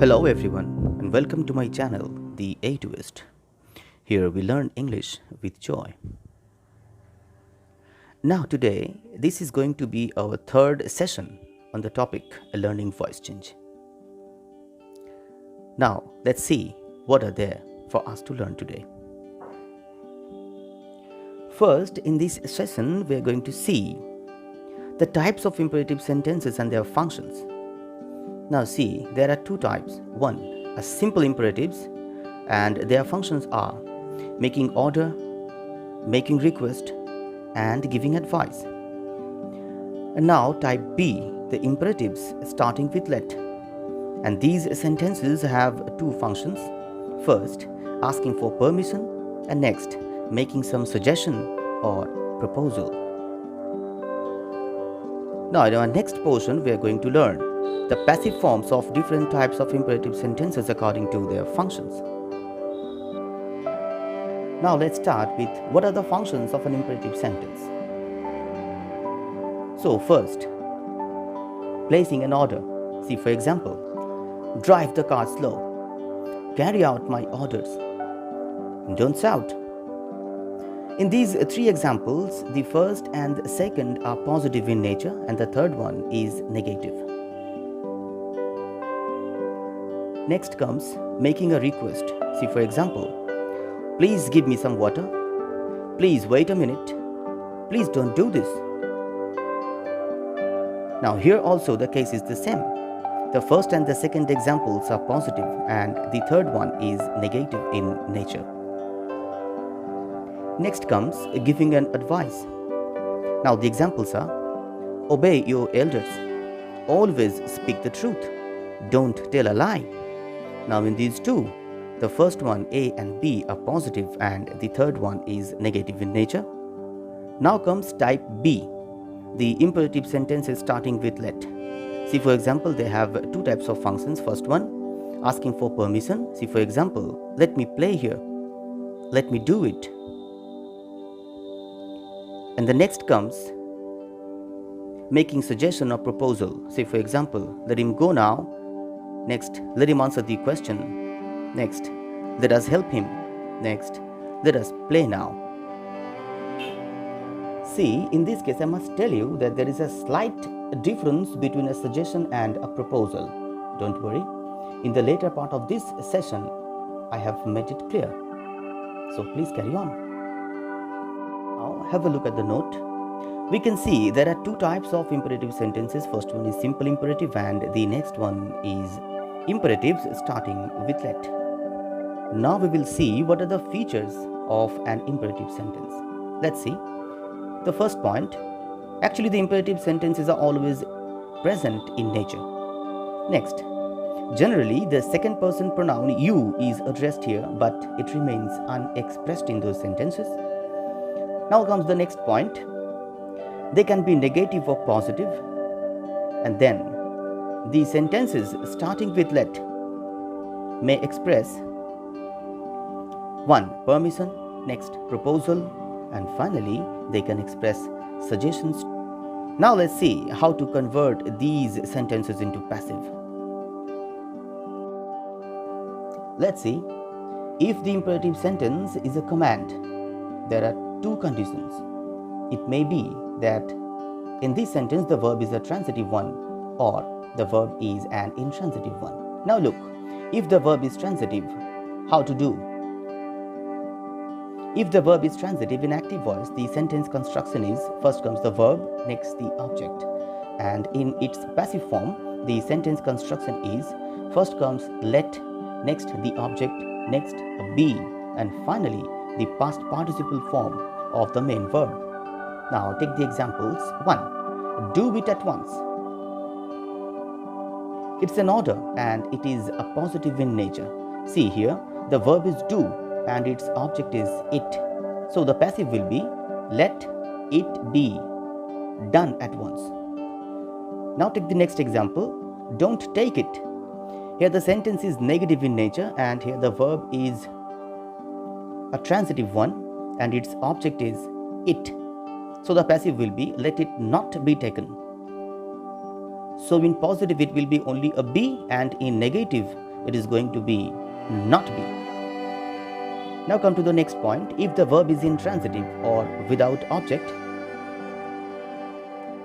Hello everyone and welcome to my channel, The A Twist. Here we learn English with joy. Now today, this is going to be our third session on the topic learning voice change. Now let's see what are there for us to learn today. First, in this session, we are going to see the types of imperative sentences and their functions. Now see, there are two types. One, are simple imperatives, and their functions are making order, making request, and giving advice. And now type B, the imperatives starting with let. And these sentences have two functions. First, asking for permission, and next, making some suggestion or proposal. Now in our next portion, we are going to learn the passive forms of different types of imperative sentences according to their functions. Now let's start with what are the functions of an imperative sentence. So first, placing an order. See, for example, drive the car slow, carry out my orders, don't shout. In these three examples, the first and the second are positive in nature and the third one is negative. Next comes making a request. See, for example, please give me some water, please wait a minute, please don't do this. Now here also the case is the same. The first and the second examples are positive and the third one is negative in nature. Next comes giving an advice. Now the examples are obey your elders, always speak the truth, don't tell a lie. Now in these two, the first one A and B are positive and the third one is negative in nature. Now comes type B, the imperative sentences starting with let. See, for example, they have two types of functions. First one, asking for permission. See, for example, let me play here, let me do it. And the next comes making suggestion or proposal. Say, for example, let him go now. Next, let him answer the question. Next, let us help him. Next, let us play now. See, in this case, I must tell you that there is a slight difference between a suggestion and a proposal. Don't worry. In the later part of this session, I have made it clear. So please carry on. Now, have a look at the note. We can see there are two types of imperative sentences. First one is simple imperative and the next one is imperatives starting with let. Now we will see what are the features of an imperative sentence. Let's see. The first point, actually the imperative sentences are always present in nature. Next, generally the second person pronoun you is addressed here, but it remains unexpressed in those sentences. Now comes the next point. They can be negative or positive, and then the sentences starting with let may express one, permission, next, proposal, and finally they can express suggestions. Now let's see how to convert these sentences into passive. Let's see. If the imperative sentence is a command, there are two conditions. It may be that in this sentence the verb is a transitive one or the verb is an intransitive one. Now look, if the verb is transitive, how to do? If the verb is transitive in active voice, the sentence construction is first comes the verb, next the object. And in its passive form, the sentence construction is first comes let, next the object, next be, and finally the past participle form of the main verb. Now take the examples. 1. Do it at once. It's an order and it is a positive in nature. See here, the verb is do and its object is it. So the passive will be let it be done at once. Now take the next example. Don't take it. Here the sentence is negative in nature and here the verb is a transitive one and its object is it. So the passive will be let it not be taken. So in positive it will be only a be, and in negative it is going to be not be. Now come to the next point. If the verb is intransitive or without object,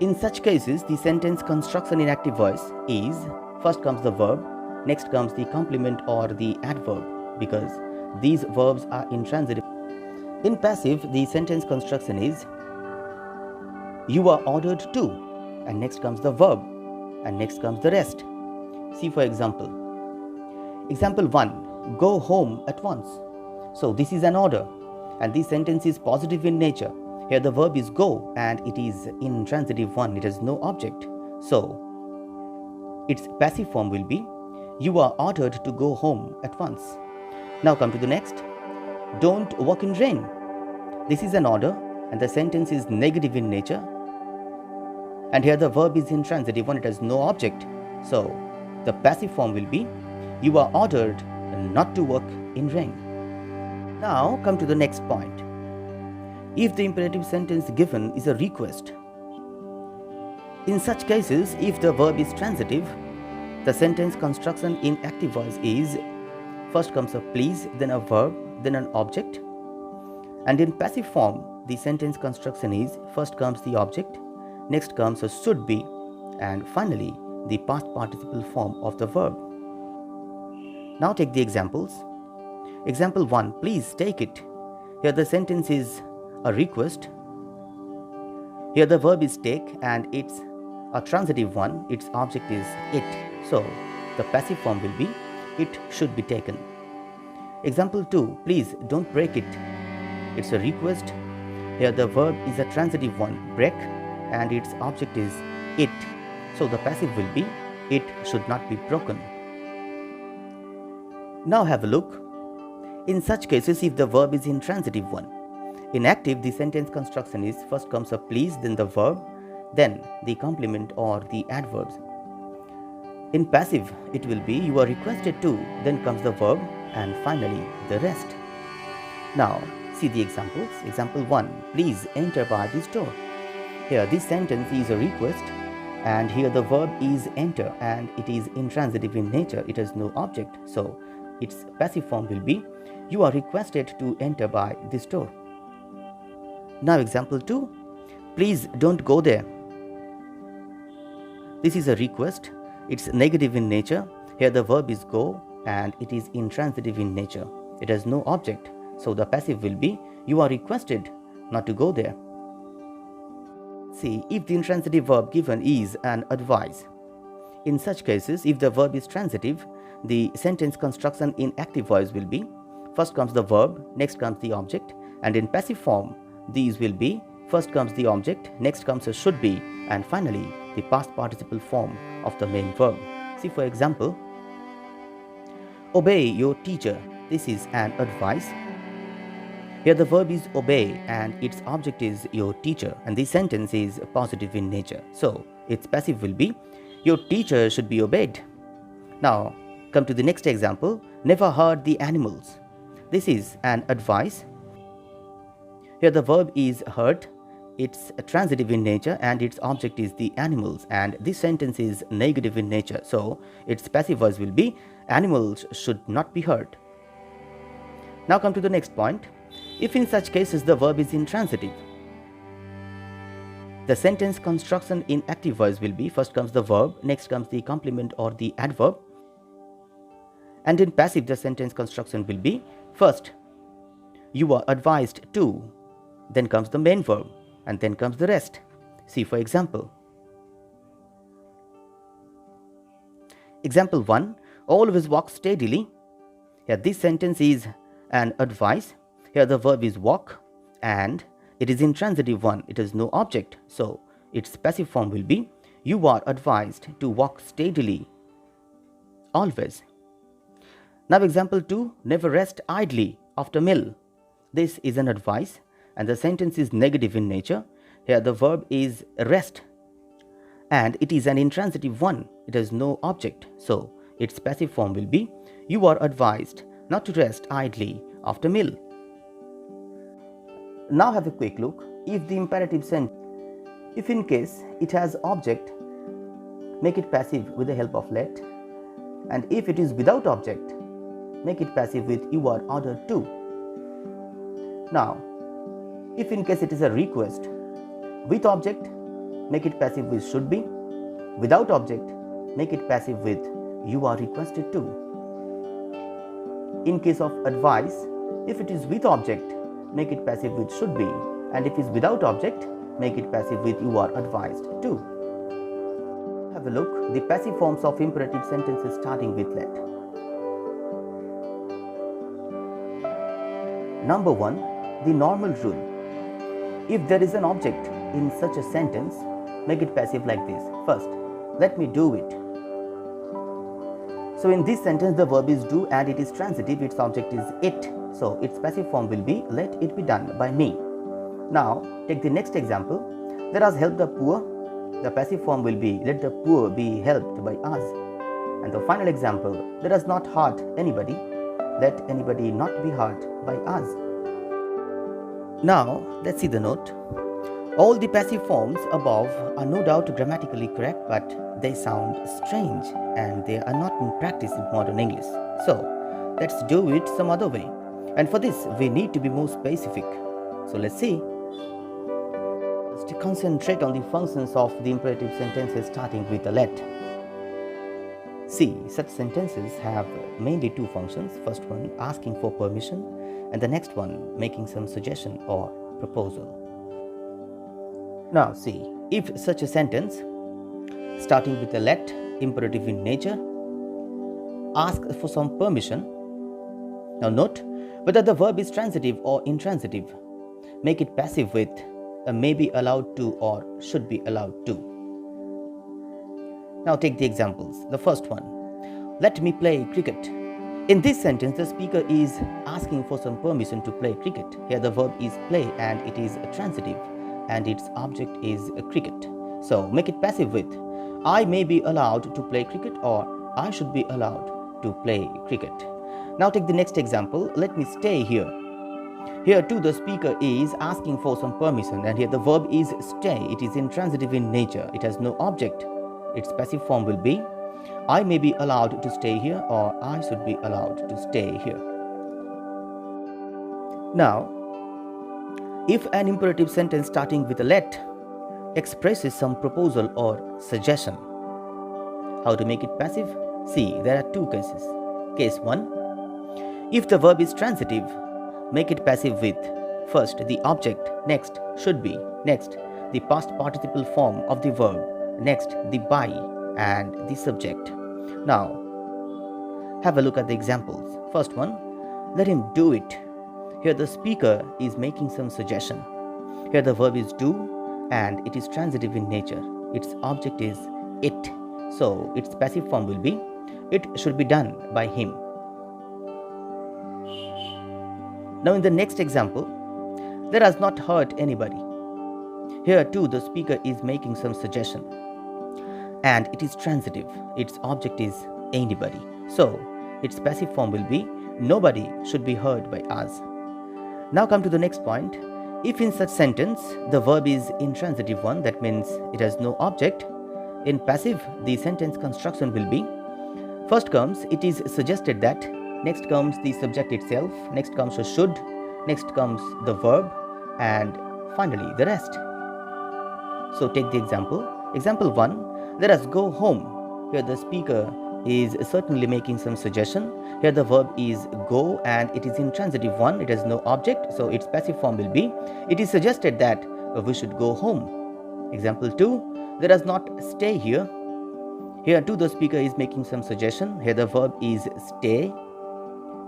in such cases, the sentence construction in active voice is first comes the verb, next comes the complement or the adverb, because these verbs are intransitive. In passive, the sentence construction is you are ordered to, and next comes the verb, and next comes the rest. See for example. Example 1, go home at once. So this is an order, and this sentence is positive in nature. Here the verb is go, and it is intransitive one, it has no object. So its passive form will be you are ordered to go home at once. Now come to the next. Don't walk in rain. This is an order, and the sentence is negative in nature. And here the verb is intransitive one, it has no object. So the passive form will be you are ordered not to walk in rain. Now come to the next point. If the imperative sentence given is a request, in such cases, if the verb is transitive, the sentence construction in active voice is first comes a please, then a verb, then an object. And in passive form, the sentence construction is first comes the object, next comes a should be, and finally the past participle form of the verb. Now take the examples. Example 1, please take it. Here the sentence is a request. Here the verb is take, and it's a transitive one, its object is it. So the passive form will be it should be taken. Example 2, please don't break it. It's a request. Here the verb is a transitive one, break, and its object is it. So the passive will be it should not be broken. Now have a look. In such cases, if the verb is intransitive one, in active, the sentence construction is first comes a please, then the verb, then the complement or the adverbs. In passive, it will be you are requested to, then comes the verb, and finally the rest. Now see the examples. Example 1, please enter by this door. Here this sentence is a request, and here the verb is enter, and it is intransitive in nature, it has no object. So its passive form will be you are requested to enter by this door. Now example 2, please don't go there. This is a request, it's negative in nature. Here the verb is go, and it is intransitive in nature, it has no object. So the passive will be you are requested not to go there. See, if the intransitive verb given is an advice, in such cases, if the verb is transitive, the sentence construction in active voice will be first comes the verb, next comes the object, and in passive form these will be first comes the object, next comes a should be, and finally the past participle form of the main verb. See for example, obey your teacher. This is an advice. Here the verb is obey, and its object is your teacher, and this sentence is positive in nature. So its passive will be your teacher should be obeyed. Now come to the next example, never hurt the animals. This is an advice. Here the verb is hurt, it's transitive in nature, and its object is the animals, and this sentence is negative in nature. So its passive voice will be animals should not be hurt. Now come to the next point. If in such cases the verb is intransitive, the sentence construction in active voice will be first comes the verb, next comes the complement or the adverb, and in passive the sentence construction will be first you are advised to, then comes the main verb, and then comes the rest. See for example. Example 1, always walk steadily. Here this sentence is an advice. Here the verb is walk, and it is intransitive one, it has no object. So its passive form will be you are advised to walk steadily always. Now example 2, never rest idly after meal. This is an advice, and the sentence is negative in nature. Here the verb is rest, and it is an intransitive one, it has no object. So its passive form will be you are advised not to rest idly after meal. Now have a quick look. If the imperative sentence, if in case it has object, make it passive with the help of let. And if it is without object, make it passive with you are ordered to. Now, if in case it is a request with object, make it passive with should be. Without object, make it passive with you are requested to. In case of advice, if it is with object, make it passive with should be, and if it is without object, make it passive with you are advised to. Have a look, the passive forms of imperative sentences starting with let. Number 1, the normal rule. If there is an object in such a sentence, make it passive like this. First, let me do it. So in this sentence, the verb is do and it is transitive, its object is it. So its passive form will be let it be done by me. Now take the next example. Let us help the poor. The passive form will be let the poor be helped by us. And the final example, let us not hurt anybody. Let anybody not be hurt by us. Now let's see the note. All the passive forms above are no doubt grammatically correct, but they sound strange and they are not in practice in modern English. So let's do it some other way. And for this, we need to be more specific. So let's see. Let's concentrate on the functions of the imperative sentences starting with the let. See, such sentences have mainly two functions. First one, asking for permission, and the next one, making some suggestion or proposal. Now see, if such a sentence starting with a let, imperative in nature, ask for some permission. Now note whether the verb is transitive or intransitive. Make it passive with a may be allowed to or should be allowed to. Now take the examples. The first one, let me play cricket. In this sentence, the speaker is asking for some permission to play cricket. Here the verb is play and it is transitive and its object is cricket. So make it passive with I may be allowed to play cricket or I should be allowed to play cricket. Now take the next example, let me stay here. Here too the speaker is asking for some permission and here the verb is stay. It is intransitive in nature. It has no object. Its passive form will be I may be allowed to stay here or I should be allowed to stay here. Now, if an imperative sentence starting with a let expresses some proposal or suggestion, how to make it passive? See, there are two cases. Case 1, if the verb is transitive, make it passive with first the object, next should be, next the past participle form of the verb, next the by and the subject. Now, have a look at the examples. First one, let him do it. Here the speaker is making some suggestion. Here the verb is do and it is transitive in nature. Its object is it. So its passive form will be it should be done by him. Now in the next example, let us not hurt anybody. Here too the speaker is making some suggestion and it is transitive. Its object is anybody. So its passive form will be nobody should be hurt by us. Now come to the next point. If in such sentence the verb is intransitive one, that means it has no object. In passive, the sentence construction will be first comes it is suggested that, next comes the subject itself, next comes a should, next comes the verb, and finally the rest. So take the example. Example 1, let us go home. Here the speaker is certainly making some suggestion. Here the verb is go and it is intransitive one, it has no object, so its passive form will be it is suggested that we should go home. Example 2, let us not stay here. Here too the speaker is making some suggestion. Here the verb is stay,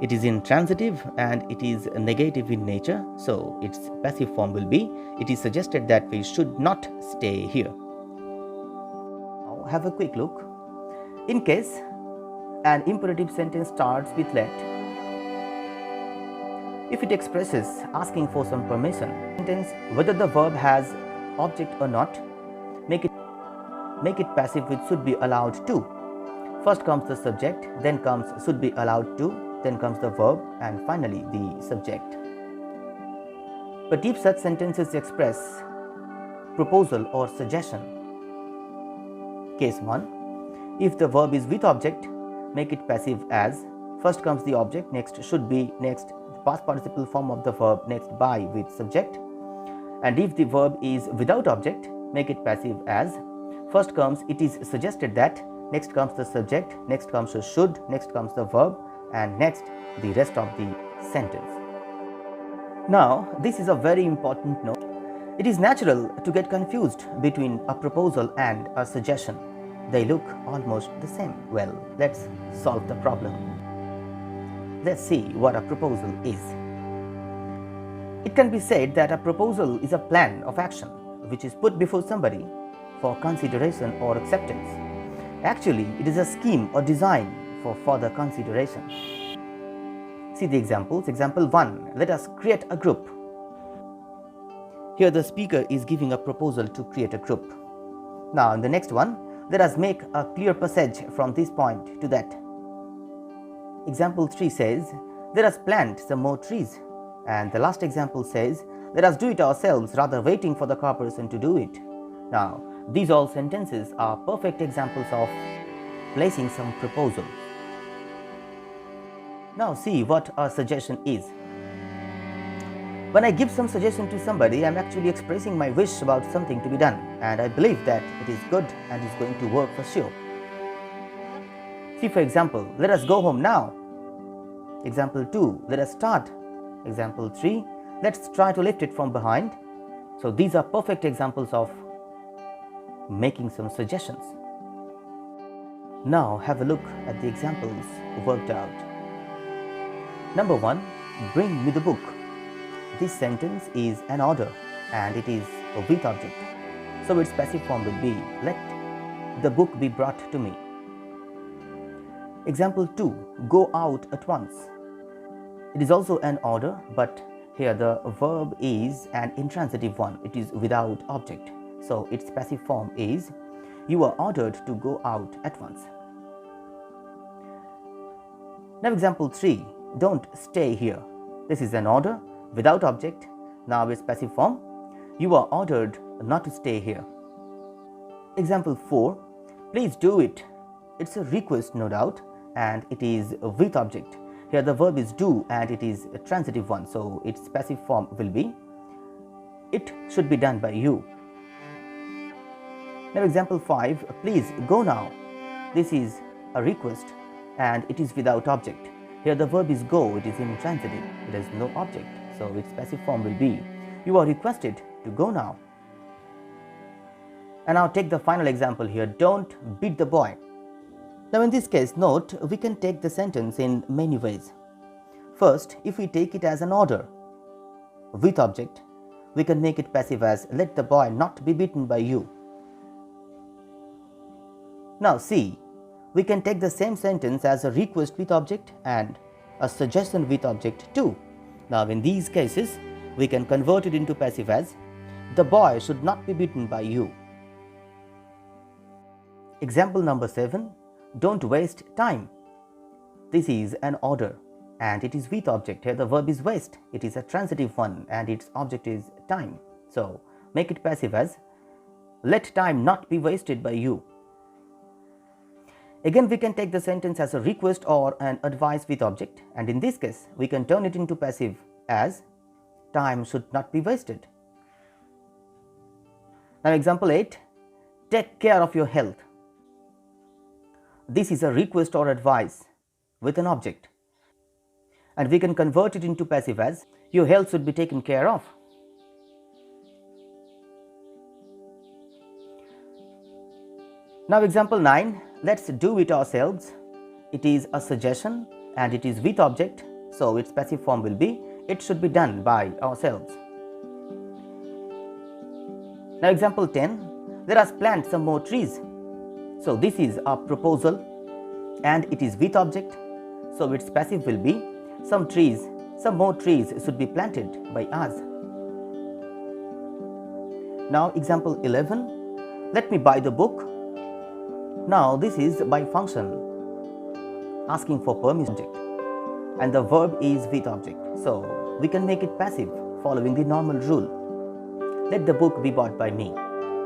it is intransitive and it is negative in nature, so its passive form will be it is suggested that we should not stay here. Now have a quick look. In case an imperative sentence starts with let, if it expresses asking for some permission, sentence whether the verb has object or not, make it passive with should be allowed to. First comes the subject, then comes should be allowed to, then comes the verb, and finally the subject. But if such sentences express proposal or suggestion, case 1, if the verb is with object, make it passive as first comes the object, next should be, next the past participle form of the verb, next by with subject. And if the verb is without object, make it passive as first comes it is suggested that, next comes the subject, next comes the should, next comes the verb, and next the rest of the sentence. Now, this is a very important note. It is natural to get confused between a proposal and a suggestion. They look almost the same. Well, let's solve the problem. Let's see what a proposal is. It can be said that a proposal is a plan of action which is put before somebody for consideration or acceptance. Actually, it is a scheme or design for further consideration. See the examples. Example 1. Let us create a group. Here the speaker is giving a proposal to create a group. Now in the next one, let us make a clear passage from this point to that. Example 3 says, let us plant some more trees. And the last example says, let us do it ourselves rather waiting for the car person to do it. Now, these all sentences are perfect examples of placing some proposal. Now see what a suggestion is. When I give some suggestion to somebody, I am actually expressing my wish about something to be done, and I believe that it is good and is going to work for sure. See for example, let us go home now. Example 2, let us start. Example 3, let's try to lift it from behind. So these are perfect examples of making some suggestions. Now have a look at the examples worked out. Number 1, bring me the book. This sentence is an order and it is a with object. So its passive form will be, let the book be brought to me. Example 2, go out at once. It is also an order, but here the verb is an intransitive one. It is without object. So its passive form is, you are ordered to go out at once. Now example 3, don't stay here. This is an order without object. Now its passive form, you are ordered not to stay here. Example 4, please do it. It's a request, no doubt, and it is with object. Here the verb is do and it is a transitive one, so its passive form will be, it should be done by you. Now example 5, please go now. This is a request and it is without object. Here the verb is go, it is intransitive, it has no object, so its passive form will be, you are requested to go now. And now take the final example here, don't beat the boy. Now in this case, note, we can take the sentence in many ways. First, if we take it as an order with object, we can make it passive as, let the boy not be beaten by you. Now see, we can take the same sentence as a request with object and a suggestion with object too. Now in these cases, we can convert it into passive as, the boy should not be beaten by you. Example number 7, don't waste time. This is an order and it is with object. Here the verb is waste, it is a transitive one and its object is time. So make it passive as, let time not be wasted by you. Again, we can take the sentence as a request or an advice with object, and in this case we can turn it into passive as, time should not be wasted. Now example 8, take care of your health. This is a request or advice with an object, and we can convert it into passive as, your health should be taken care of. Now example 9, let's do it ourselves. It is a suggestion and it is with object, so its passive form will be, it should be done by ourselves. Now example 10, let us plant some more trees. So this is a proposal and it is with object, so its passive will be, some more trees should be planted by us. Now example 11, let me buy the book. Now this is by function, asking for permission, and the verb is with object, so we can make it passive following the normal rule, let the book be bought by me.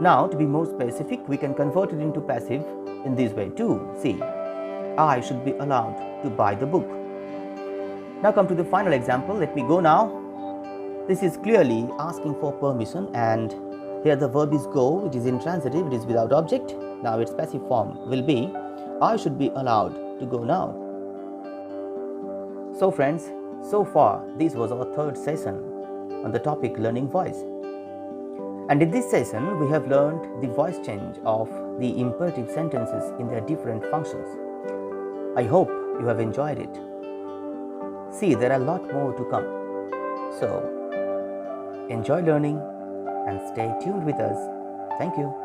Now to be more specific, we can convert it into passive in this way too. See, I should be allowed to buy the book. Now come to the final example. Let me go now. This is clearly asking for permission, and here the verb is go. It is intransitive, it is without object. Now its passive form will be I should be allowed to go now. So friends, so far this was our third session on the topic learning voice. And in this session we have learned the voice change of the imperative sentences in their different functions. I hope you have enjoyed it. See, there are a lot more to come. So enjoy learning and stay tuned with us. Thank you.